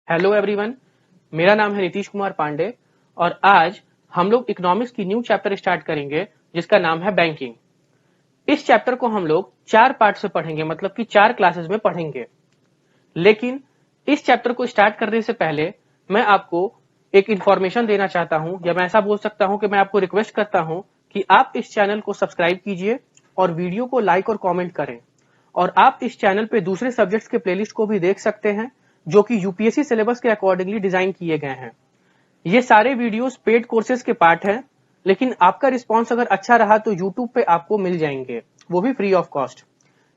Hello everyone, मेरा नाम है नीतीश कुमार पांडे और आज हम लोग इकोनॉमिक्स की न्यू चैप्टर स्टार्ट करेंगे जिसका नाम है बैंकिंग। इस चैप्टर को हम लोग 4 पार्ट से पढ़ेंगे, मतलब कि 4 क्लासेस में पढ़ेंगे। लेकिन इस चैप्टर को स्टार्ट करने से पहले मैं आपको एक इंफॉर्मेशन देना चाहता हूं, या मैं ऐसा बोल सकता हूं कि मैं आपको रिक्वेस्ट करता हूं कि आप इस चैनल को सब्सक्राइब कीजिए और वीडियो को लाइक और कमेंट करें। और आप इस चैनल पे दूसरे सब्जेक्ट्स के प्लेलिस्ट को भी देख सकते हैं जो कि यूपीएससी सिलेबस के अकॉर्डिंगली डिजाइन किए गए हैं। ये सारे वीडियोस पेड कोर्सेज के पार्ट हैं, लेकिन आपका रिस्पांस अगर अच्छा रहा तो यूट्यूब पे आपको मिल जाएंगे, वो भी फ्री ऑफ कॉस्ट।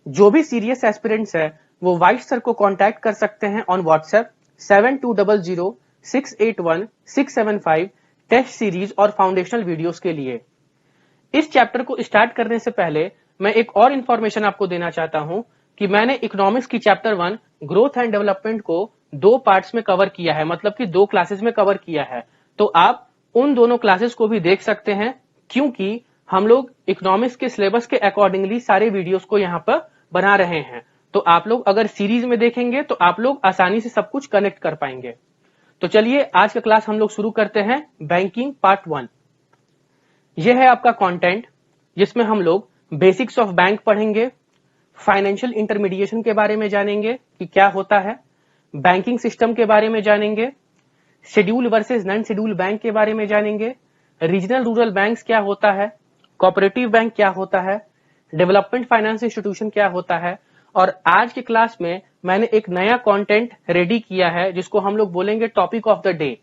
जो भी सीरियस एस्पिरेंट्स है वो वाइस सर को कांटेक्ट कर सकते हैं ऑन व्हाट्सएप 7200681675 टेस्ट सीरीज और फाउंडेशनल वीडियोस के लिए। इस चैप्टर को स्टार्ट करने से पहले मैं एक और इंफॉर्मेशन आपको देना चाहता हूं कि मैंने इकोनॉमिक्स की चैप्टर 1 ग्रोथ एंड डेवलपमेंट को 2 पार्ट्स में कवर किया है, मतलब कि 2 क्लासेस में कवर किया है। तो आप उन दोनों क्लासेस को भी देख सकते हैं, क्योंकि हम लोग इकोनॉमिक्स के सिलेबस के अकॉर्डिंगली सारे वीडियोस को यहाँ पर बना रहे हैं। तो आप लोग अगर सीरीज में देखेंगे तो आप लोग आसानी से सब कुछ कनेक्ट कर पाएंगे। तो चलिए आज का क्लास हम लोग शुरू करते हैं। बैंकिंग पार्ट 1, यह है आपका कंटेंट, जिसमें हम लोग बेसिक्स ऑफ बैंक पढ़ेंगे, फाइनेंशियल इंटरमीडिएशन के बारे में जानेंगे कि क्या होता है, बैंकिंग सिस्टम के बारे में जानेंगे, schedule versus non schedule bank के बारे में जानेंगे, रीजनल रूरल बैंक्स क्या होता है, कोऑपरेटिव बैंक क्या होता है, डेवलपमेंट फाइनेंस इंस्टीट्यूशन क्या होता है। और आज के क्लास में मैंने एक नया कंटेंट रेडी किया है जिसको हम लोग बोलेंगे टॉपिक ऑफ द डे।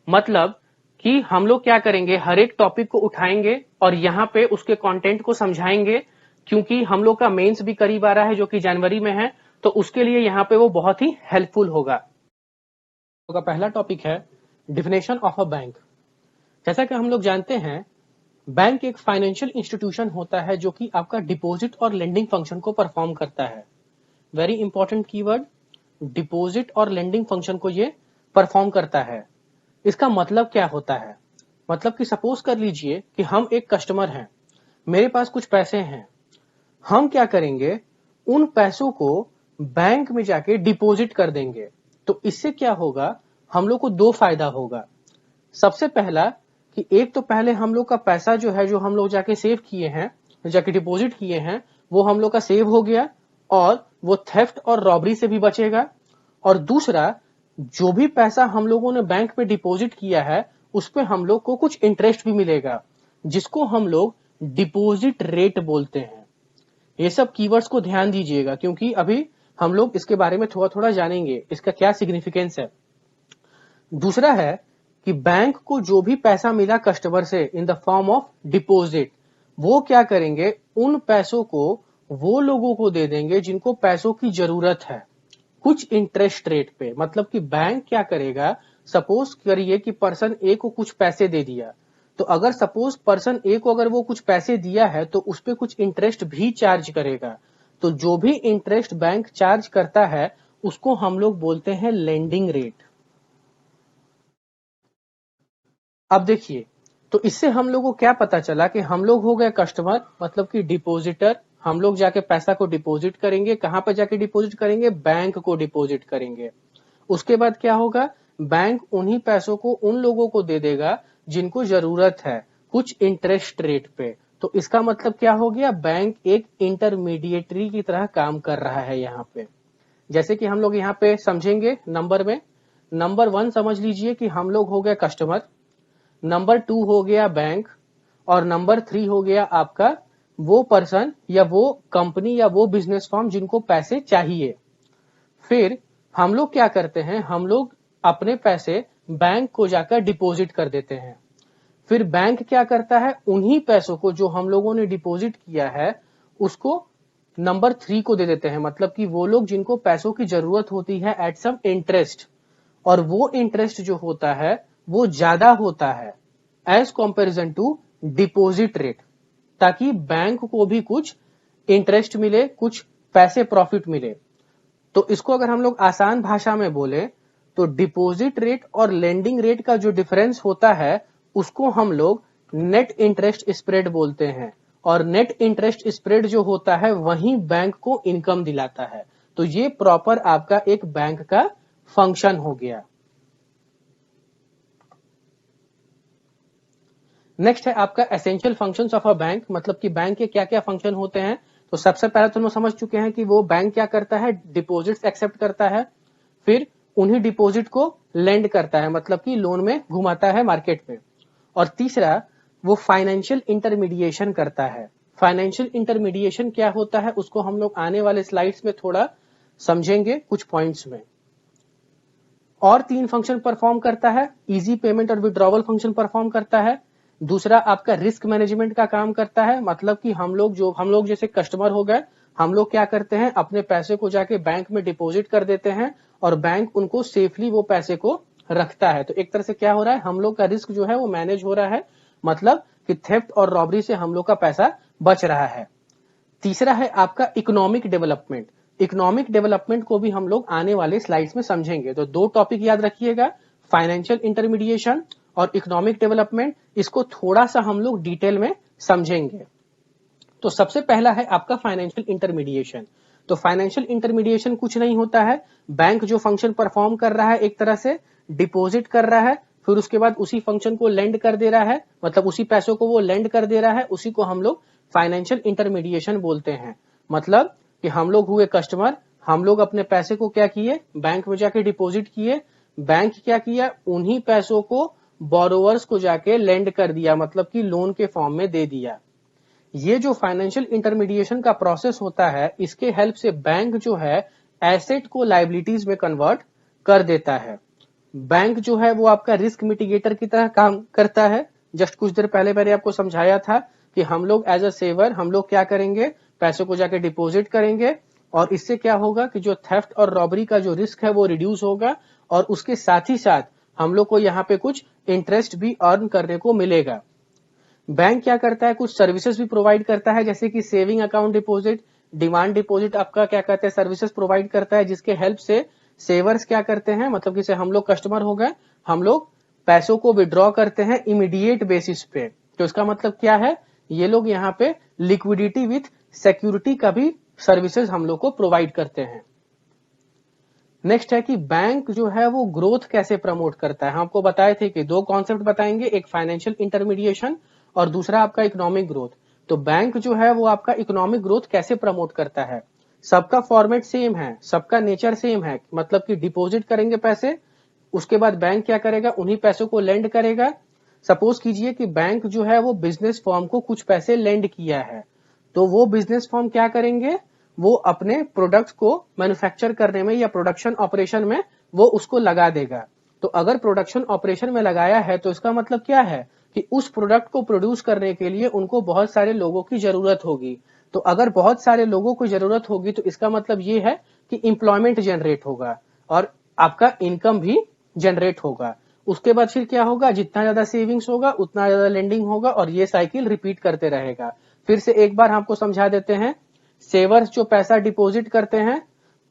मतलब कि हम लोग क्या करेंगे, हर एक टॉपिक को उठाएंगे और यहाँ पे उसके कंटेंट को समझाएंगे, क्योंकि हम लोग का मेंस भी करीब आ रहा है जो कि जनवरी में है, तो उसके लिए यहाँ पे वो बहुत ही हेल्पफुल होगा। तो पहला टॉपिक है डिफिनेशन ऑफ अ बैंक। जैसा कि हम लोग जानते हैं, बैंक एक फाइनेंशियल इंस्टीट्यूशन होता है जो कि आपका डिपॉजिट और लेंडिंग फंक्शन को परफॉर्म करता है। वेरी इंपॉर्टेंट कीवर्ड, डिपॉजिट और लेंडिंग फंक्शन को ये परफॉर्म करता है। इसका मतलब क्या होता है? मतलब कि सपोज कर लीजिए कि हम एक कस्टमर हैं, मेरे पास कुछ पैसे हैं, हम क्या करेंगे, उन पैसों को बैंक में जाके डिपॉजिट कर देंगे। तो इससे क्या होगा, हम लोग को 2 फायदा होगा। सबसे पहला कि एक तो पहले हम लोग का पैसा जो है, जो हम लोग जाके सेव किए हैं, जाके डिपॉजिट किए हैं, वो हम लोग का सेव हो गया और वो थेफ्ट और रॉबरी से भी बचेगा। और दूसरा, जो भी पैसा हम लोगों ने बैंक में डिपॉजिट किया है उस पे हम लोग को कुछ इंटरेस्ट भी मिलेगा, जिसको हम लोग डिपॉजिट रेट बोलते हैं। ये सब कीवर्ड्स को ध्यान दीजिएगा, क्योंकि अभी हम लोग इसके बारे में थोड़ा थोड़ा जानेंगे, इसका क्या सिग्निफिकेंस है। दूसरा है कि बैंक को जो भी पैसा मिला कस्टमर से in the form of deposit, वो क्या करेंगे, उन पैसों को वो लोगों को दे देंगे जिनको पैसों की जरूरत है, कुछ इंटरेस्ट रेट पे। मतलब कि बैंक क्या करेगा, सपोज करिए कि पर्सन ए को कुछ पैसे दे दिया, तो अगर सपोज पर्सन ए को अगर वो कुछ पैसे दिया है तो उस पर कुछ इंटरेस्ट भी चार्ज करेगा। तो जो भी इंटरेस्ट बैंक चार्ज करता है उसको हम लोग बोलते हैं लेंडिंग रेट। अब देखिए, तो इससे हम लोग को क्या पता चला कि हम लोग हो गए कस्टमर, मतलब कि डिपॉजिटर। हम लोग जाके पैसा को डिपॉजिट करेंगे, कहां पर जाके डिपॉजिट करेंगे, बैंक को डिपॉजिट करेंगे। उसके बाद क्या होगा, बैंक उन्हीं पैसों को उन लोगों को दे देगा जिनको जरूरत है, कुछ इंटरेस्ट रेट पे। तो इसका मतलब क्या हो गया, बैंक एक इंटरमीडिएटरी की तरह काम कर रहा है यहाँ पे। जैसे कि हम लोग यहाँ पे समझेंगे नंबर में, नंबर 1 समझ लीजिए कि हम लोग हो गए कस्टमर, नंबर 2 हो गया बैंक, और नंबर 3 हो गया आपका वो पर्सन या वो कंपनी या वो बिजनेस फर्म जिनको पैसे चाहिए। फिर हम लोग क्या करते हैं, हम लोग अपने पैसे बैंक को जाकर डिपॉजिट कर देते हैं। फिर बैंक क्या करता है, उन्हीं पैसों को जो हम लोगों ने डिपॉजिट किया है उसको नंबर 3 को दे देते हैं। मतलब कि वो लोग जिनको पैसों की जरूरत होती है एट सम इंटरेस्ट, और वो इंटरेस्ट जो होता है वो ज्यादा होता है as comparison to deposit rate, ताकि बैंक को भी कुछ इंटरेस्ट मिले, कुछ पैसे प्रॉफिट मिले। तो इसको अगर हम लोग आसान भाषा में बोले तो डिपॉजिट रेट और लेंडिंग रेट का जो डिफरेंस होता है उसको हम लोग नेट इंटरेस्ट स्प्रेड बोलते हैं। और नेट इंटरेस्ट स्प्रेड जो होता है वही बैंक को इनकम दिलाता है। तो ये प्रॉपर आपका एक बैंक का फंक्शन हो गया। नेक्स्ट है आपका essential functions of a bank, मतलब कि बैंक के क्या क्या फंक्शन होते हैं। तो सबसे पहले तो हम समझ चुके हैं कि वो बैंक क्या करता है, डिपॉजिट्स एक्सेप्ट करता है, फिर उन्हीं डिपॉजिट को लेंड करता है, मतलब कि लोन में घुमाता है मार्केट में। और तीसरा, वो फाइनेंशियल इंटरमीडिएशन करता है। फाइनेंशियल इंटरमीडिएशन क्या होता है उसको हम लोग आने वाले स्लाइड्स में थोड़ा समझेंगे कुछ पॉइंट्स में। और 3 फंक्शन परफॉर्म करता है, इजी पेमेंट और विड्रॉवल फंक्शन परफॉर्म करता है। दूसरा आपका रिस्क मैनेजमेंट का काम करता है, मतलब कि हम लोग जैसे कस्टमर हो गए, हम लोग क्या करते हैं, अपने पैसे को जाके बैंक में डिपॉजिट कर देते हैं और बैंक उनको सेफली वो पैसे को रखता है। तो एक तरह से क्या हो रहा है, हम लोग का रिस्क जो है वो मैनेज हो रहा है, मतलब कि थेफ्ट और रॉबरी से हम लोग का पैसा बच रहा है। तीसरा है आपका इकोनॉमिक डेवलपमेंट। इकोनॉमिक डेवलपमेंट को भी हम लोग आने वाले स्लाइड्स में समझेंगे। तो 2 टॉपिक याद रखिएगा, फाइनेंशियल इंटरमीडिएशन और इकोनॉमिक डेवलपमेंट। इसको थोड़ा सा हम लोग डिटेल में समझेंगे। तो सबसे पहला है आपका फाइनेंशियल इंटरमीडिएशन। तो फाइनेंशियल इंटरमीडिएशन कुछ नहीं होता है, बैंक जो फंक्शन परफॉर्म कर रहा है, एक तरह से डिपॉजिट कर रहा है, फिर उसके बाद उसी फंक्शन को लेंड कर दे रहा है, मतलब उसी पैसों को वो लेंड कर दे रहा है, उसी को हम लोग फाइनेंशियल इंटरमीडिएशन बोलते हैं। मतलब कि हम लोग हुए कस्टमर, हम लोग अपने पैसे को क्या किए, बैंक में जाके डिपॉजिट किए, बैंक क्या किया, उन्हीं पैसों को बोरोवर्स को जाके लेंड कर दिया, मतलब कि लोन के फॉर्म में दे दिया। ये जो फाइनेंशियल इंटरमीडिएशन का प्रोसेस होता है, इसके हेल्प से बैंक जो है एसेट को लायबिलिटीज में कन्वर्ट कर देता है। बैंक जो है वो आपका रिस्क मिटिगेटर की तरह काम करता है। जस्ट कुछ देर पहले मैंने आपको समझाया था कि हम लोग एज अ सेवर हम लोग क्या करेंगे, पैसों को जाके डिपॉजिट करेंगे और इससे क्या होगा कि जो थेफ्ट और रॉबरी का जो रिस्क है वो रिड्यूस होगा और उसके साथ ही साथ हम लोग को यहाँ पे कुछ इंटरेस्ट भी अर्न करने को मिलेगा। बैंक क्या करता है, कुछ सर्विसेज भी प्रोवाइड करता है, जैसे कि saving account deposit, demand deposit आपका क्या कहते हैं सर्विसेज प्रोवाइड करता है, जिसके हेल्प से सेवर्स क्या करते हैं, मतलब कि हम लोग कस्टमर हो गए, हम लोग पैसों को विड्रॉ करते हैं इमीडिएट बेसिस पे। तो इसका मतलब क्या है, ये लोग यहाँ पे लिक्विडिटी विथ सिक्योरिटी का भी सर्विसेज हम लोग को प्रोवाइड करते हैं। नेक्स्ट है कि बैंक जो है वो ग्रोथ कैसे प्रमोट करता है। हम आपको बताए थे कि 2 कॉन्सेप्ट बताएंगे, एक फाइनेंशियल इंटरमीडिएशन और दूसरा आपका इकोनॉमिक ग्रोथ। तो बैंक जो है वो आपका इकोनॉमिक ग्रोथ कैसे प्रमोट करता है। सबका फॉर्मेट सेम है, सबका नेचर सेम है, मतलब कि डिपॉजिट करेंगे पैसे, उसके बाद बैंक क्या करेगा, उन्हीं पैसों को लेंड करेगा। सपोज कीजिए कि बैंक जो है वो बिजनेस फॉर्म को कुछ पैसे लेंड किया है, तो वो बिजनेस फॉर्म क्या करेंगे, वो अपने प्रोडक्ट्स को मैन्युफैक्चर करने में या प्रोडक्शन ऑपरेशन में वो उसको लगा देगा। तो अगर प्रोडक्शन ऑपरेशन में लगाया है तो इसका मतलब क्या है कि उस प्रोडक्ट को प्रोड्यूस करने के लिए उनको बहुत सारे लोगों की जरूरत होगी। तो अगर बहुत सारे लोगों को जरूरत होगी तो इसका मतलब ये है कि एम्प्लॉयमेंट जनरेट होगा और आपका इनकम भी जनरेट होगा। उसके बाद फिर क्या होगा, जितना ज्यादा सेविंग्स होगा उतना ज्यादा लेंडिंग होगा और ये साइकिल रिपीट करते रहेगा। फिर से एक बार आपको समझा देते हैं, सेवर्स जो पैसा डिपॉजिट करते हैं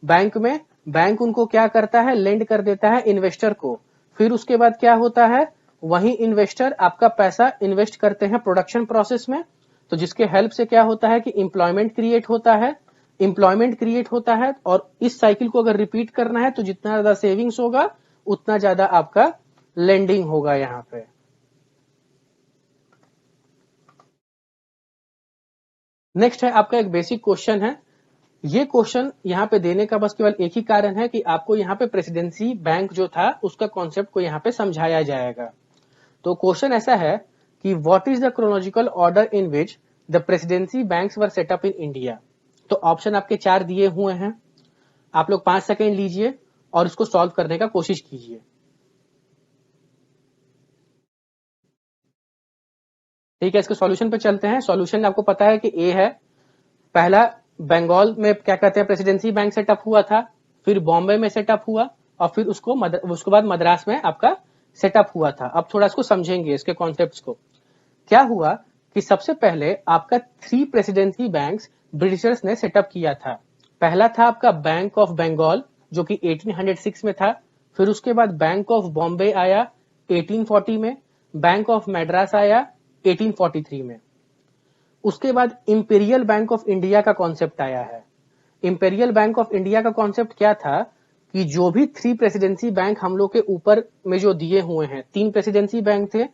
बैंक में, बैंक उनको क्या करता है, लेंड कर देता है इन्वेस्टर को। फिर उसके बाद क्या होता है, वही इन्वेस्टर आपका पैसा इन्वेस्ट करते हैं प्रोडक्शन प्रोसेस में, तो जिसके हेल्प से क्या होता है कि एम्प्लॉयमेंट क्रिएट होता है। एम्प्लॉयमेंट क्रिएट होता है और इस साइकिल को अगर रिपीट करना है तो जितना ज्यादा सेविंग्स होगा उतना ज्यादा आपका लेंडिंग होगा। यहाँ पे नेक्स्ट है आपका एक बेसिक क्वेश्चन है। ये क्वेश्चन यहाँ पे देने का बस केवल एक ही कारण है कि आपको यहाँ पे प्रेसिडेंसी बैंक जो था उसका कॉन्सेप्ट को यहाँ पे समझाया जाएगा। तो क्वेश्चन ऐसा है कि what is the chronological order in which the presidency banks were set up in India. तो ऑप्शन आपके 4 दिए हुए हैं, आप लोग 5 सेकेंड लीजिए और इसको सॉल्व करने का कोशिश कीजिए। ठीक है, इसके सॉल्यूशन पे चलते हैं। सॉल्यूशन आपको पता है कि ए है। पहला बंगाल में क्या कहते हैं प्रेसिडेंसी बैंक सेटअप हुआ था, फिर बॉम्बे में सेटअप हुआ और फिर उसके बाद मद्रास में आपका सेटअप हुआ था। अब थोड़ा इसको समझेंगे, इसके कॉन्सेप्ट्स को। क्या हुआ कि सबसे पहले आपका 3 प्रेसिडेंसी बैंक्स ब्रिटिशर्स ने सेटअप किया था। पहला था आपका बैंक ऑफ बंगाल जो कि 1806 में था, फिर उसके बाद बैंक ऑफ बॉम्बे आया 1840 में, बैंक ऑफ मद्रास आया 1843 में। उसके बाद इंपीरियल बैंक ऑफ इंडिया का कॉन्सेप्ट आया है। इंपीरियल बैंक ऑफ इंडिया का कॉन्सेप्ट क्या था कि जो भी 3 प्रेसिडेंसी बैंक हम लोग के ऊपर में जो दिए हुए हैं, 3 प्रेसिडेंसी बैंक थे,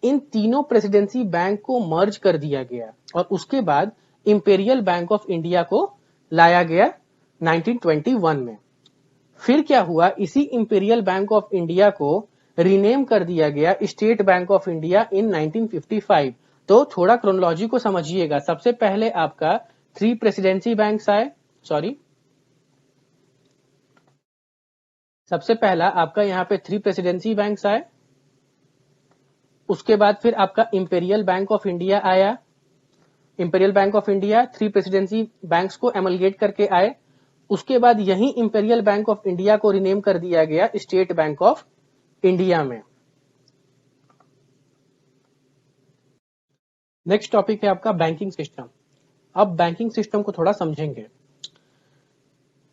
इन तीनों प्रेसिडेंसी बैंक को मर्ज कर दिया गया और उसके बाद इंपेरियल बैंक ऑफ इंडिया को लाया गया 1921 में। फिर क्या हुआ, इसी इंपेरियल बैंक ऑफ इंडिया को रीनेम कर दिया गया state bank of India in 1955। तो थोड़ा क्रोनोलॉजी को समझिएगा। सबसे पहले आपका 3 प्रेसिडेंसी बैंक्स आए, सबसे पहला आपका यहाँ पे 3 प्रेसिडेंसी बैंक्स आए, उसके बाद फिर आपका इंपेरियल बैंक ऑफ इंडिया आया। Imperial bank of India 3 presidency banks को एमलगेट करके आए, उसके बाद यही इंपेरियल बैंक ऑफ इंडिया को रीनेम कर दिया गया स्टेट बैंक ऑफ इंडिया में। नेक्स्ट टॉपिक है आपका बैंकिंग सिस्टम। अब बैंकिंग सिस्टम को थोड़ा समझेंगे।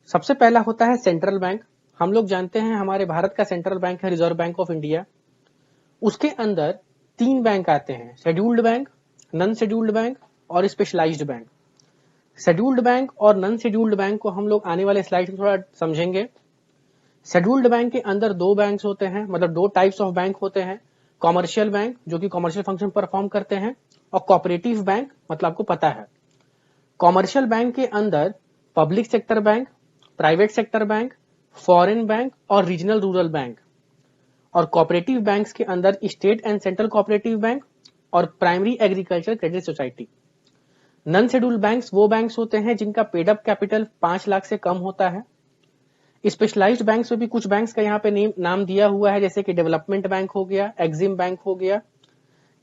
सबसे पहला होता है सेंट्रल बैंक। हम लोग जानते हैं हमारे भारत का सेंट्रल बैंक है रिजर्व बैंक ऑफ इंडिया। उसके अंदर 3 बैंक आते हैं, scheduled bank, non scheduled bank और स्पेशलाइज्ड बैंक। शेड्यूल्ड बैंक और नॉन शेड्यूल्ड बैंक को हम लोग आने वाले स्लाइड में थोड़ा समझेंगे। शेड्यूल्ड बैंक के अंदर 2 बैंक्स होते हैं, मतलब 2 टाइप्स ऑफ बैंक होते हैं, कॉमर्शियल बैंक जो कि कॉमर्शियल फंक्शन परफॉर्म करते हैं और कोऑपरेटिव बैंक, मतलब आपको पता है। कॉमर्शियल बैंक के अंदर public sector bank, private sector bank, foreign bank और रीजनल रूरल बैंक, और कोऑपरेटिव बैंक्स के अंदर state and central cooperative bank और primary agriculture credit society. Non scheduled banks वो बैंक्स होते हैं जिनका पेड अप कैपिटल 5 लाख से कम होता है। स्पेशलाइज्ड बैंक्स में भी कुछ बैंक्स का यहाँ पे नाम दिया हुआ है, जैसे कि डेवलपमेंट बैंक हो गया, एक्सिम बैंक हो गया।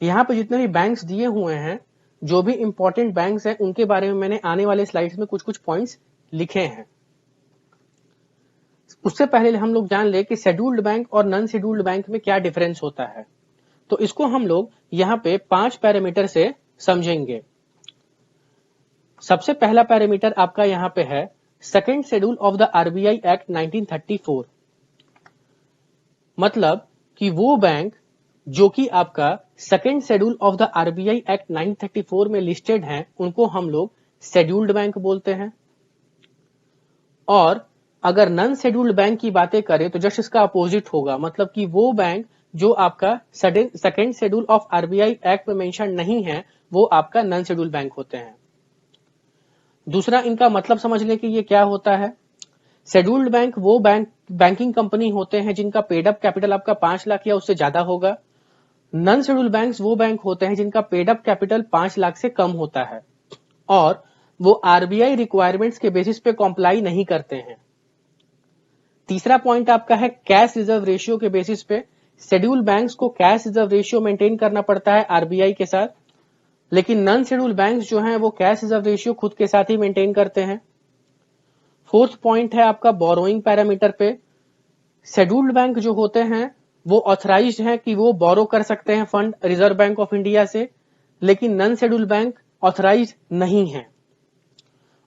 यहाँ पे जितने भी बैंक्स दिए हुए हैं, जो भी इंपॉर्टेंट बैंक्स हैं, उनके बारे में मैंने आने वाले स्लाइड्स में कुछ कुछ पॉइंट्स लिखे हैं। उससे पहले हम लोग जान ले कि शेड्यूल्ड बैंक और नॉन शेड्यूल्ड बैंक में क्या डिफरेंस होता है। तो इसको हम लोग यहाँ पे 5 पैरामीटर से समझेंगे। सबसे पहला पैरामीटर आपका यहाँ पे है second schedule of the RBI act 1934। मतलब कि वो बैंक जो कि आपका second schedule of the RBI act 1934 में लिस्टेड हैं, उनको हम लोग शेड्यूल्ड बैंक बोलते हैं। और अगर नॉन शेड्यूल्ड बैंक की बातें करें तो जस्ट इसका अपोजिट होगा, मतलब कि वो बैंक जो आपका second schedule of RBI act में मेंशन नहीं है, वो आपका नॉन शेड्यूल्ड बैंक होते हैं। दूसरा इनका मतलब समझ लें कि ये क्या होता है। शेड्यूल्ड बैंक वो बैंकिंग कंपनी होते हैं जिनका पेड अप कैपिटल आपका 5 लाख या उससे ज्यादा होगा। नॉन शेड्यूल्ड बैंक्स वो बैंक होते हैं जिनका पेड अप कैपिटल 5 लाख से कम होता है और वो आरबीआई रिक्वायरमेंट्स के बेसिस पे कॉम्प्लाई नहीं करते हैं। तीसरा पॉइंट आपका है कैश रिजर्व रेशियो के बेसिस पे शेड्यूल्ड बैंक्स को कैश रिजर्व रेशियो मेंटेन करना पड़ता है आरबीआई के साथ, लेकिन नॉन शेड्यूल्ड बैंक्स जो हैं वो कैश रिजर्व रेशियो खुद के साथ ही मेंटेन करते हैं। फोर्थ पॉइंट है आपका बोरोइंग पैरामीटर पे। शेड्यूल्ड बैंक जो होते हैं वो ऑथराइज्ड हैं कि वो बोरो कर सकते हैं fund reserve bank of India से, लेकिन नॉन शेड्यूल्ड बैंक ऑथराइज्ड नहीं है।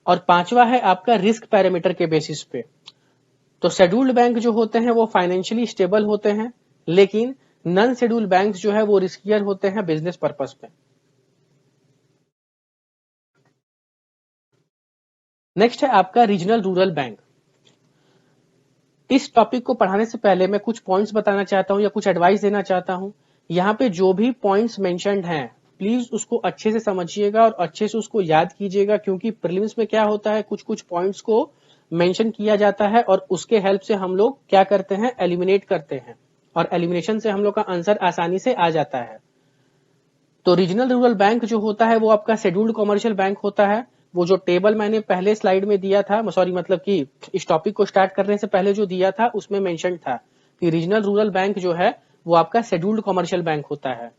और पांचवा है आपका रिस्क पैरामीटर के बेसिस पे। तो शेड्यूल्ड बैंक जो होते हैं वो फाइनेंशियली स्टेबल होते हैं, लेकिन नॉन शेड्यूल्ड बैंक जो है वो रिस्कियर होते हैं बिजनेस पर्पस पे। नेक्स्ट है आपका रीजनल रूरल बैंक। इस टॉपिक को पढ़ाने से पहले मैं कुछ पॉइंट्स बताना चाहता हूं या कुछ एडवाइस देना चाहता हूं। यहाँ पे जो भी पॉइंट्स मेंशन्ड हैं, प्लीज उसको अच्छे से समझिएगा और अच्छे से उसको याद कीजिएगा, क्योंकि प्रीलिम्स में क्या होता है, कुछ कुछ पॉइंट्स को मेंशन किया जाता है और उसके हेल्प से हम लोग क्या करते हैं, एलिमिनेट करते हैं, और एलिमिनेशन से हम लोग का आंसर आसानी से आ जाता है। तो रीजनल रूरल बैंक जो होता है वो आपका शेड्यूल्ड कॉमर्शियल बैंक होता है। वो जो टेबल मैंने पहले स्लाइड में दिया था, सॉरी मतलब कि इस टॉपिक को स्टार्ट करने से पहले जो दिया था उसमें मेंशन था कि रीजनल रूरल बैंक जो है वो आपका शेड्यूल्ड कॉमर्शियल बैंक होता है।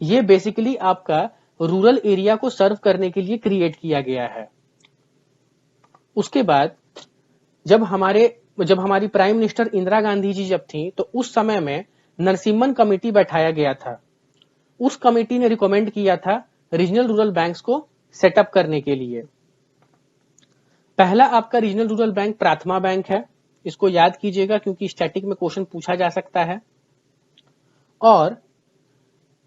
ये बेसिकली आपका रूरल एरिया को सर्व करने के लिए क्रिएट किया गया है। उसके बाद जब हमारी प्राइम मिनिस्टर इंदिरा गांधी जी जब थी, तो उस समय में नरसिम्हन कमेटी बैठाया गया था। उस कमेटी ने रिकमेंड किया था रीजनल रूरल बैंक्स को सेटअप करने के लिए। पहला आपका regional rural bank Prathama bank है, इसको याद कीजिएगा क्योंकि स्टैटिक में क्वेश्चन पूछा जा सकता है। और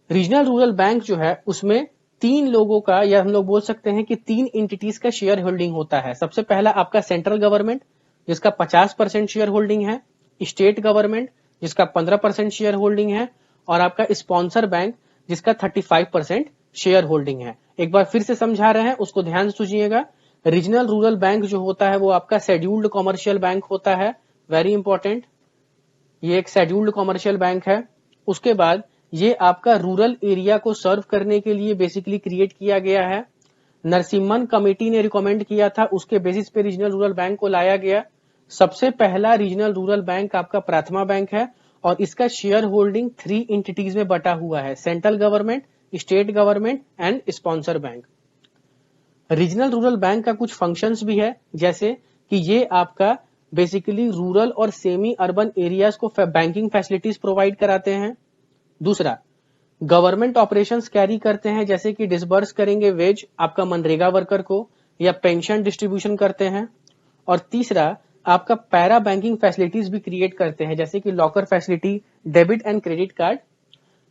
रीजनल रूरल बैंक जो है उसमें 3 लोगों का, या हम लोग बोल सकते हैं कि 3 एंटिटीज का शेयर होल्डिंग होता है। सबसे पहला आपका सेंट्रल गवर्नमेंट, जिसका 50% शेयर होल्डिंग है, स्टेट गवर्नमेंट जिसका 15% शेयर होल्डिंग है, और आपका स्पॉन्सर बैंक जिसका 35% शेयर होल्डिंग है। एक बार फिर से समझा रहे हैं, उसको ध्यान से सुनिएगा। रीजनल रूरल बैंक जो होता है वो आपका शेड्यूल्ड कॉमर्शियल बैंक होता है, वेरी इंपॉर्टेंट, ये एक शेड्यूल्ड कॉमर्शियल बैंक है। उसके बाद ये आपका रूरल एरिया को सर्व करने के लिए बेसिकली क्रिएट किया गया है। नरसिम्हन कमेटी ने रिकमेंड किया था, उसके बेसिस पे रीजनल रूरल बैंक को लाया गया। सबसे पहला रीजनल रूरल बैंक आपका प्रथमा बैंक है और इसका शेयर होल्डिंग 3 एंटिटीज में बटा हुआ है, central government, state government and sponsor bank. Regional rural bank का कुछ फंक्शंस भी है, जैसे कि ये आपका बेसिकली रूरल और सेमी अर्बन एरियाज को बैंकिंग फैसिलिटीज प्रोवाइड कराते हैं। दूसरा, गवर्नमेंट ऑपरेशंस कैरी करते हैं, जैसे कि डिसबर्स करेंगे वेज आपका मनरेगा वर्कर को या पेंशन डिस्ट्रीब्यूशन करते हैं। और तीसरा, आपका पैरा बैंकिंग फैसिलिटीज भी क्रिएट करते हैं, जैसे कि locker facility, debit and credit card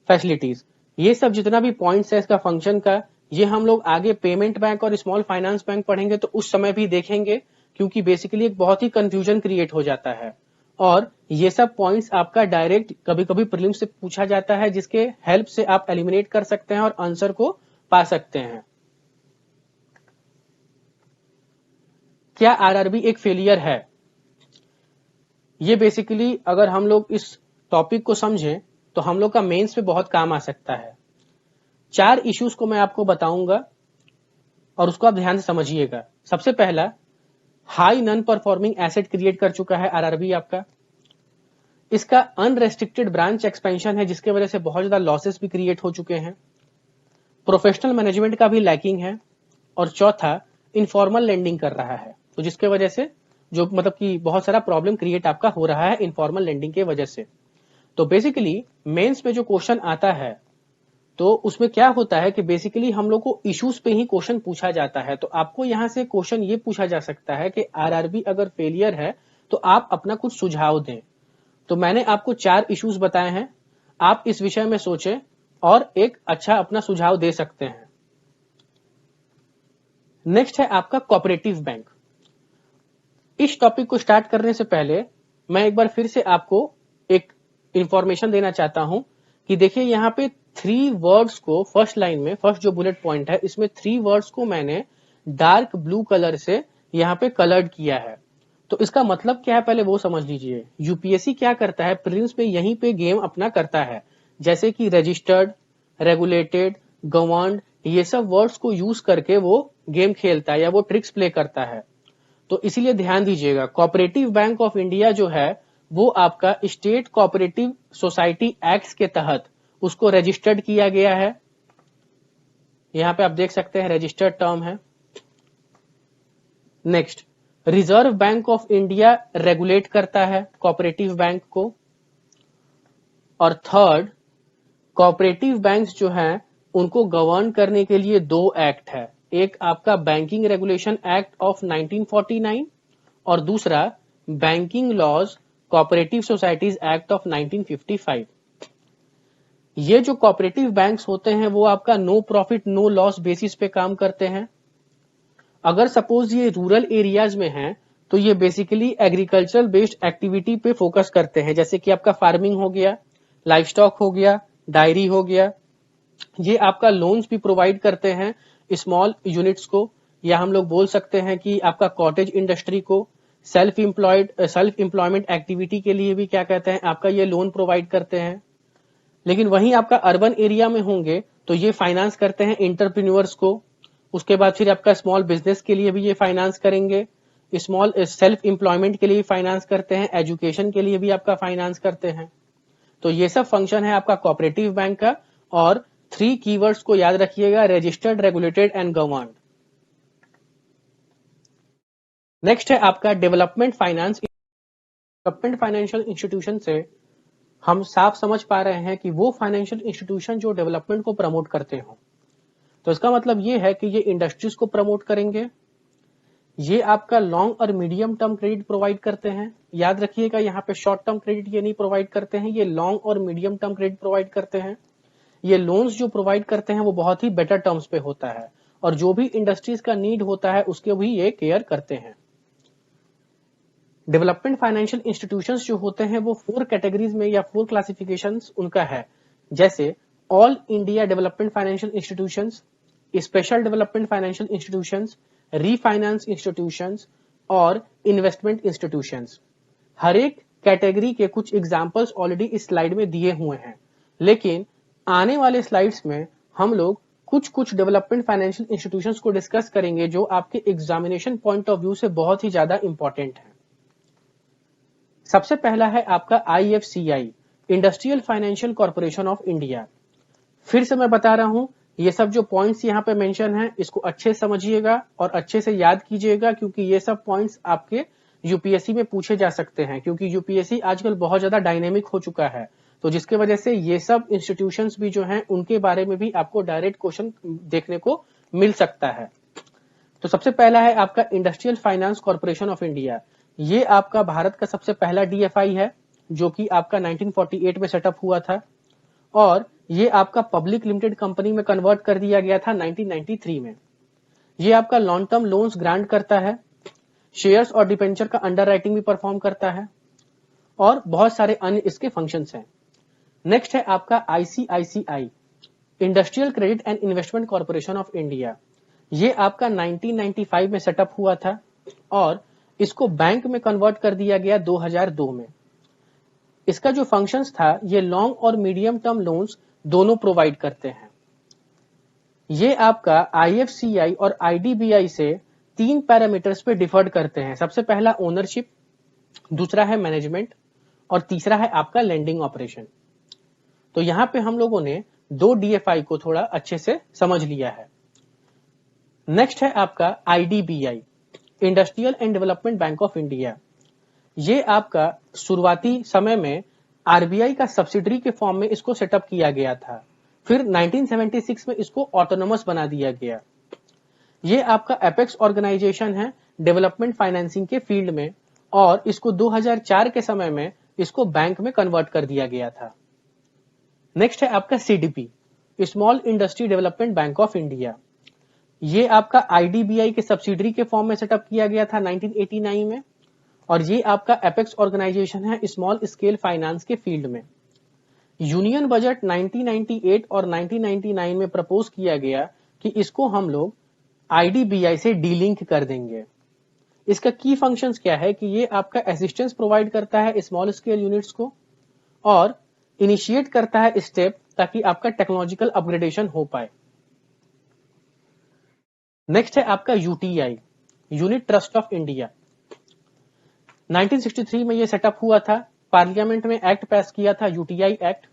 facilities. ये सब जितना भी पॉइंट्स है इसका फंक्शन का, ये हम लोग आगे पेमेंट बैंक और स्मॉल फाइनेंस बैंक पढ़ेंगे तो उस समय भी देखेंगे, क्योंकि बेसिकली एक बहुत ही कंफ्यूजन क्रिएट हो जाता है। और ये सब पॉइंट्स आपका डायरेक्ट कभी कभी प्रीलिम्स से पूछा जाता है, जिसके हेल्प से आप एलिमिनेट कर सकते हैं और आंसर को पा सकते हैं। क्या आरआरबी एक फेलियर है? ये बेसिकली अगर हम लोग इस टॉपिक को समझें तो हम लोग का मेंस पे बहुत काम आ सकता है। 4 इश्यूज को मैं आपको बताऊंगा और उसको आप ध्यान से समझिएगा। सबसे पहला, high non performing asset create कर चुका है आरआरबी आपका। इसका अनरेस्ट्रिक्टेड ब्रांच एक्सपेंशन है, जिसके वजह से बहुत ज्यादा लॉसेस भी क्रिएट हो चुके हैं। प्रोफेशनल मैनेजमेंट का भी लैकिंग है। और चौथा, इनफॉर्मल लेंडिंग कर रहा है, तो जिसके वजह से जो मतलब कि बहुत सारा प्रॉब्लम क्रिएट आपका हो रहा है इनफॉर्मल लेंडिंग के वजह से। तो बेसिकली मेंस में जो क्वेश्चन आता है तो उसमें क्या होता है कि बेसिकली हम लोग को इश्यूज पे ही क्वेश्चन पूछा जाता है। तो आपको यहां से क्वेश्चन ये पूछा जा सकता है कि आरआरबी अगर फेलियर है तो आप अपना कुछ सुझाव दें। तो मैंने आपको 4 इश्यूज बताए हैं, आप इस विषय में सोचें और एक अच्छा अपना सुझाव दे सकते हैं। नेक्स्ट है आपका कोऑपरेटिव बैंक। इस टॉपिक को स्टार्ट करने से पहले मैं एक बार फिर से आपको एक इंफॉर्मेशन देना चाहता हूं कि देखिए यहाँ पे 3 वर्ड्स को फर्स्ट लाइन में, फर्स्ट जो बुलेट पॉइंट है इसमें 3 वर्ड्स को मैंने डार्क ब्लू कलर से यहाँ पे कलर्ड किया है। तो इसका मतलब क्या है पहले वो समझ लीजिए। यूपीएससी क्या करता है, प्रीलिम्स में यहीं पे गेम अपना करता है, जैसे कि रजिस्टर्ड, रेगुलेटेड, गवर्न्ड, ये सब वर्ड्स को यूज करके वो गेम खेलता है या वो ट्रिक्स प्ले करता है। तो इसीलिए ध्यान दीजिएगा, कोऑपरेटिव बैंक ऑफ इंडिया जो है वो आपका स्टेट कोऑपरेटिव सोसाइटी एक्ट के तहत उसको रजिस्टर्ड किया गया है। यहां पे आप देख सकते हैं रजिस्टर्ड टर्म है। Next, reserve bank of India regulate करता है कोऑपरेटिव बैंक को। और थर्ड, कोऑपरेटिव बैंक्स जो हैं उनको गवर्न करने के लिए 2 एक्ट है, एक आपका बैंकिंग रेगुलेशन एक्ट ऑफ 1949 और दूसरा banking laws cooperative societies act of 1955। ये जो कोऑपरेटिव बैंक्स होते हैं वो आपका no profit no loss basis पे काम करते हैं। अगर सपोज ये रूरल एरियाज में हैं तो ये बेसिकली एग्रीकल्चरल बेस्ड एक्टिविटी पे फोकस करते हैं, जैसे कि आपका फार्मिंग हो गया, लाइफ स्टॉक हो गया, डायरी हो गया। ये आपका लोन्स भी प्रोवाइड करते हैं स्मॉल यूनिट्स को, या हम लोग बोल सकते हैं कि आपका कॉटेज इंडस्ट्री को, सेल्फ एम्प्लॉयमेंट एक्टिविटी के लिए भी क्या कहते हैं आपका ये लोन प्रोवाइड करते हैं। लेकिन वहीं आपका अर्बन एरिया में होंगे तो ये फाइनेंस करते हैं एंटरप्रेन्योर्स को। उसके बाद फिर आपका स्मॉल बिजनेस के लिए भी ये फाइनेंस करेंगे, स्मॉल सेल्फ एम्प्लॉयमेंट के लिए फाइनेंस करते हैं, एजुकेशन के लिए भी आपका फाइनेंस करते हैं। तो ये सब फंक्शन है आपका कोऑपरेटिव बैंक का। और 3 कीवर्ड्स को याद रखिएगा, registered, regulated and governed. Next है आपका development finance. Development financial institution से हम साफ समझ पा रहे हैं कि वो फाइनेंशियल इंस्टीट्यूशन जो डेवलपमेंट को प्रमोट करते हो। तो इसका मतलब ये है कि ये इंडस्ट्रीज को प्रमोट करेंगे, ये आपका लॉन्ग और मीडियम टर्म क्रेडिट प्रोवाइड करते हैं। याद रखिएगा यहाँ पे शॉर्ट टर्म क्रेडिट ये नहीं प्रोवाइड करते हैं, ये लॉन्ग और मीडियम टर्म क्रेडिट प्रोवाइड करते हैं। ये लोन्स जो प्रोवाइड करते हैं वो बहुत ही बेटर टर्म्स पे होता है और जो भी इंडस्ट्रीज का नीड होता है उसके भी ये केयर करते हैं। डेवलपमेंट फाइनेंशियल इंस्टीट्यूशंस जो होते हैं वो 4 कैटेगरीज में या 4 क्लासिफिकेशंस उनका है, जैसे all India development financial institutions, special development financial institutions, refinance institutions और इन्वेस्टमेंट इंस्टीट्यूशंस। हर एक कैटेगरी के कुछ एग्जांपल्स ऑलरेडी इस स्लाइड में दिए हुए हैं, लेकिन आने वाले स्लाइड्स में हम लोग कुछ डेवलपमेंट फाइनेंशियल इंस्टीट्यूशंस को डिस्कस करेंगे जो आपके एग्जामिनेशन पॉइंट ऑफ व्यू से बहुत ही ज्यादा इंपॉर्टेंट है। सबसे पहला है आपका IFCI, industrial financial corporation of India. फिर से मैं बता रहा हूं, ये सब जो पॉइंट्स यहाँ पे मेंशन है इसको अच्छे से समझिएगा और अच्छे से याद कीजिएगा, क्योंकि ये सब पॉइंट्स आपके यूपीएससी में पूछे जा सकते हैं, क्योंकि यूपीएससी आजकल बहुत ज्यादा डायनेमिक हो चुका है, तो जिसके वजह से ये सब इंस्टीट्यूशंस भी जो हैं उनके बारे में भी आपको डायरेक्ट क्वेश्चन देखने को मिल सकता है। तो सबसे पहला है आपका industrial finance corporation of India. ये आपका भारत का सबसे पहला DFI है, जो कि आपका 1948 में सेटअप हुआ था और ये आपका पब्लिक लिमिटेड कंपनी में कन्वर्ट कर दिया गया था 1993 में। ये आपका लॉन्ग टर्म लोन्स ग्रांट करता है, शेयर्स और डिबेंचर का अंडर राइटिंग भी परफॉर्म करता है और बहुत सारे अन्य इसके फंक्शंस हैं। नेक्स्ट है आपका ICICI, industrial credit and investment corporation of India. ये आपका 1995 में सेटअप हुआ था और इसको बैंक में कन्वर्ट कर दिया गया 2002 में। इसका जो फंक्शंस था, ये लॉन्ग और मीडियम टर्म लोन्स दोनों प्रोवाइड करते हैं। ये आपका IFCI और IDBI से 3 पैरामीटर्स पे डिफर्ड करते हैं। सबसे पहला ओनरशिप, दूसरा है मैनेजमेंट और तीसरा है आपका लेंडिंग ऑपरेशन। तो यहां पे हम लोगों ने 2 DFI को थोड़ा अच्छे से समझ लिया है। नेक्स्ट है आपका IDBI, industrial and development bank of India. ये आपका शुरुआती समय में RBI का सब्सिडरी के फॉर्म में इसको सेटअप किया गया था, फिर 1976 में इसको ऑटोनोमस बना दिया गया। ये आपका एपेक्स ऑर्गेनाइजेशन है डेवलपमेंट फाइनेंसिंग के फील्ड में और इसको 2004 के समय में इसको बैंक में कन्वर्ट कर दिया गया था। नेक्स्ट है आपका CDP, small industry development bank of India. ये आपका IDBI के सब्सिडरी के फॉर्म में सेटअप किया गया था 1989 में और ये आपका एपेक्स ऑर्गेनाइजेशन है स्मॉल स्केल फाइनेंस के फील्ड में। यूनियन बजट 1998 और 1999 में प्रपोज किया गया कि इसको हम लोग IDBI से डीलिंक कर देंगे। इसका की फंक्शंस क्या है कि ये आपका असिस्टेंस प्रोवाइड करता है स्मॉल स्केल यूनिट्स को और इनिशिएट करता है स्टेप ताकि आपका टेक्नोलॉजिकल अपग्रेडेशन हो पाए। नेक्स्ट है आपका UTI, unit trust of India. 1963 में ये सेटअप हुआ था, पार्लियामेंट में एक्ट पास किया था UTI एक्ट।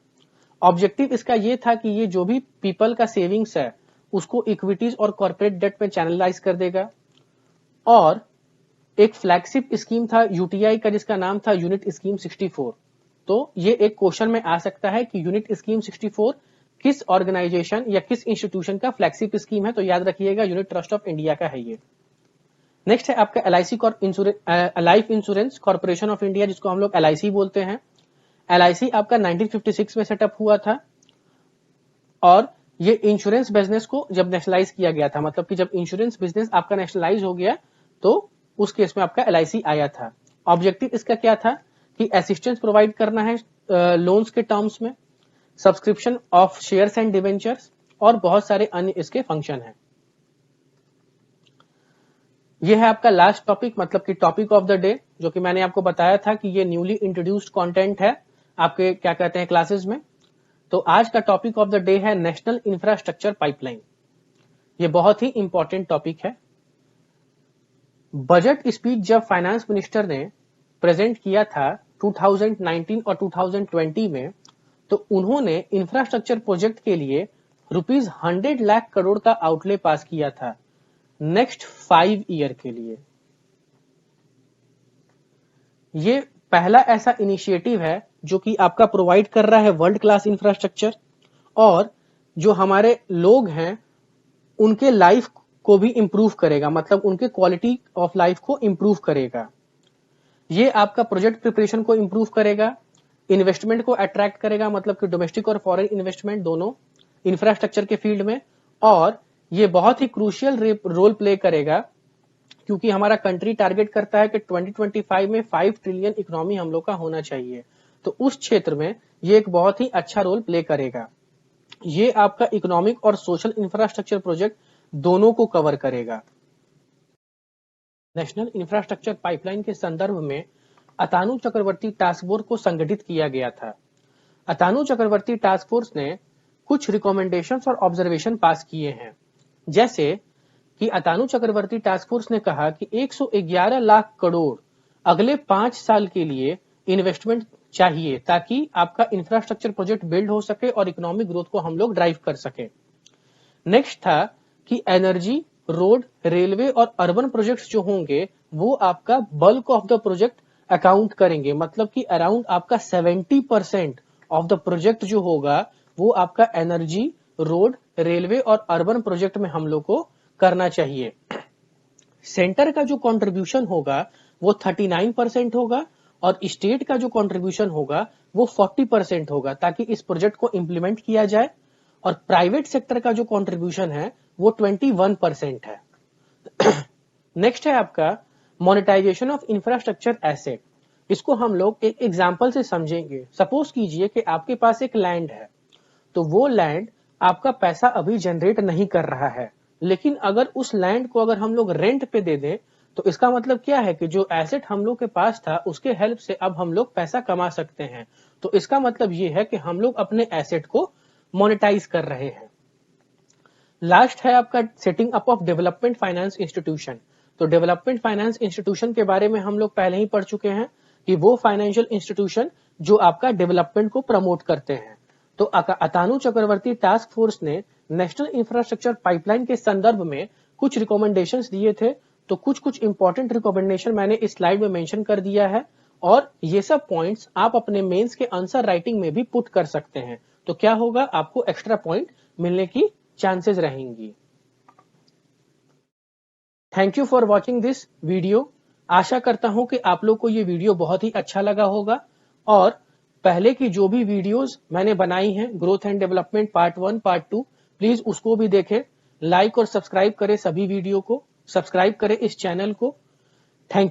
ऑब्जेक्टिव इसका ये था कि ये जो भी पीपल का सेविंग्स है उसको इक्विटीज और कॉर्पोरेट डेट में चैनलाइज कर देगा और एक फ्लैगशिप स्कीम था UTI का जिसका नाम था यूनिट स्कीम 64। तो ये एक क्वेश्चन में आ सकता है कि यूनिट स्कीम 64 किस ऑर्गेनाइजेशन या किस इंस्टीट्यूशन का फ्लैगशिप स्कीम है, तो याद रखिएगा यूनिट ट्रस्ट ऑफ इंडिया का है ये। नेक्स्ट है आपका life insurance corporation of India, जिसको हम लोग LIC बोलते हैं। LIC आपका 1956 में सेटअप हुआ था और ये इंश्योरेंस बिजनेस को जब नेशनलाइज किया गया था, मतलब कि जब इंश्योरेंस बिजनेस आपका नेशनलाइज हो गया तो उस केस में आपका LIC आया था। ऑब्जेक्टिव इसका क्या था कि असिस्टेंस प्रोवाइड करना है लोन्स के टर्म्स में, subscription of shares and debentures और बहुत सारे अन्य इसके फंक्शन हैं। ये है आपका लास्ट टॉपिक, मतलब कि टॉपिक ऑफ द डे, जो कि मैंने आपको बताया था कि ये न्यूली इंट्रोड्यूस्ड कंटेंट है आपके क्या कहते हैं क्लासेस में। तो आज का टॉपिक ऑफ द डे है नेशनल इंफ्रास्ट्रक्चर पाइपलाइन। ये बहुत ही इंपॉर्टेंट टॉपिक है। बजट स्पीच जब फाइनेंस मिनिस्टर ने प्रेजेंट किया था 2019 और 2020 में, तो उन्होंने इंफ्रास्ट्रक्चर प्रोजेक्ट के लिए ₹100 लाख करोड़ का आउटले पास किया था नेक्स्ट 5 ईयर के लिए। ये पहला ऐसा इनिशिएटिव है जो कि आपका प्रोवाइड कर रहा है वर्ल्ड क्लास इंफ्रास्ट्रक्चर और जो हमारे लोग हैं उनके लाइफ को भी इंप्रूव करेगा, मतलब उनके क्वालिटी ऑफ लाइफ को इंप्रूव करेगा। ये आपका प्रोजेक्ट प्रिपरेशन को इंप्रूव करेगा, इन्वेस्टमेंट को अट्रैक्ट करेगा, मतलब कि डोमेस्टिक और फॉरेन इन्वेस्टमेंट दोनों इंफ्रास्ट्रक्चर के फील्ड में, और ये बहुत ही क्रूशियल रोल प्ले करेगा क्योंकि हमारा कंट्री टारगेट करता है कि 2025 में 5 ट्रिलियन इकोनॉमी हम लोग का होना चाहिए। तो उस क्षेत्र में ये एक बहुत ही अच्छा रोल प्ले करेगा। ये आपका इकोनॉमिक और सोशल इंफ्रास्ट्रक्चर प्रोजेक्ट दोनों को कवर करेगा। नेशनल इंफ्रास्ट्रक्चर पाइपलाइन के संदर्भ में अतानु चक्रवर्ती टास्क फोर्स को संगठित किया गया था। अतानु चक्रवर्ती टास्क फोर्स ने कुछ रिकमेंडेशंस और ऑब्जर्वेशन पास किए हैं, जैसे कि अतानु चक्रवर्ती टास्क फोर्स ने कहा कि 111 लाख करोड़ अगले 5 साल के लिए इन्वेस्टमेंट चाहिए ताकि आपका इंफ्रास्ट्रक्चर प्रोजेक्ट बिल्ड हो सके और इकोनॉमिक ग्रोथ को हम लोग ड्राइव कर सके। नेक्स्ट था कि एनर्जी, रोड, रेलवे और अर्बन प्रोजेक्ट्स जो होंगे वो आपका bulk of the project account करेंगे, मतलब कि अराउंड आपका 70% ऑफ द प्रोजेक्ट जो होगा वो आपका एनर्जी, रोड, रेलवे और अर्बन प्रोजेक्ट में हम लोग को करना चाहिए। सेंटर का जो कंट्रीब्यूशन होगा वो 39% होगा और स्टेट का जो कंट्रीब्यूशन होगा वो 40% होगा ताकि इस प्रोजेक्ट को इंप्लीमेंट किया जाए। और प्राइवेट सेक्टर का जो कंट्रीब्यूशन है वो 21% है। नेक्स्ट है आपका मोनेटाइजेशन ऑफ इंफ्रास्ट्रक्चर एसेट। इसको हम लोग एक एग्जांपल से समझेंगे। सपोज कीजिए कि आपके पास एक लैंड है, तो वो लैंड आपका पैसा अभी जनरेट नहीं कर रहा है, लेकिन अगर उस लैंड को अगर हम लोग रेंट पे दे दें तो इसका मतलब क्या है कि जो एसेट हम लोग के पास था उसके हेल्प से अब हम लोग पैसा कमा सकते हैं। तो इसका मतलब ये है कि हम लोग अपने एसेट को मोनेटाइज कर रहे हैं। लास्ट है आपका setting up of development finance institution. तो डेवलपमेंट फाइनेंस इंस्टीट्यूशन के बारे में हम लोग पहले ही पढ़ चुके हैं कि वो फाइनेंशियल इंस्टीट्यूशन जो आपका डेवलपमेंट को प्रमोट करते हैं। तो अतानु चक्रवर्ती टास्क फोर्स ने नेशनल इंफ्रास्ट्रक्चर पाइपलाइन के संदर्भ में कुछ रिकमेंडेशंस दिए थे। तो कुछ इंपॉर्टेंट रिकमेंडेशन मैंने इस स्लाइड में मेंशन कर दिया है और ये सब पॉइंट्स आप अपने मेंस के आंसर राइटिंग में भी पुट कर सकते हैं। तो क्या होगा, आपको एक्स्ट्रा पॉइंट मिलने की चांसेस रहेंगी। Thank you for watching this video. आशा करता हूं कि आप लोग को ये वीडियो बहुत ही अच्छा लगा होगा और पहले की जो भी वीडियोस मैंने बनाई हैं growth and development part 1, part 2, please उसको भी देखें। लाइक और सब्सक्राइब करें, सभी वीडियो को सब्सक्राइब करें इस चैनल को। Thank you.